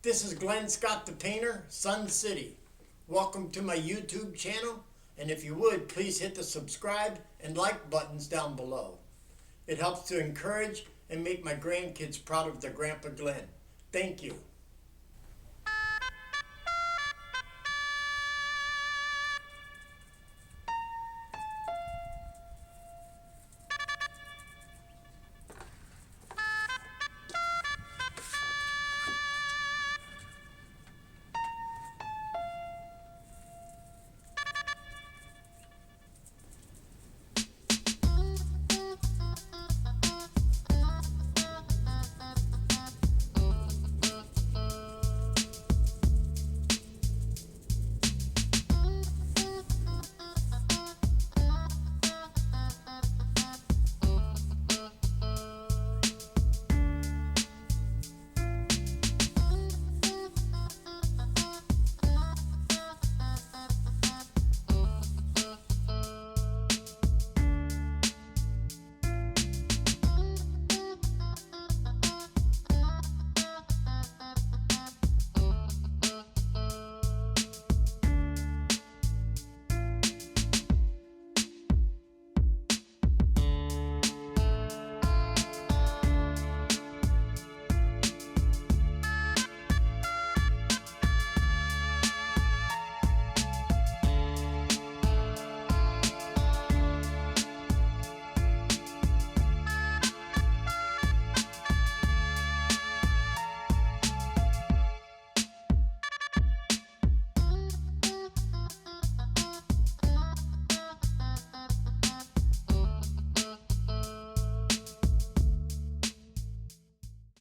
This is Glenn Scott the Painter, Sun City. Welcome to my YouTube channel, and if you would, please hit the subscribe and like buttons down below. It helps to encourage and make my grandkids proud of their Grandpa Glenn. Thank you.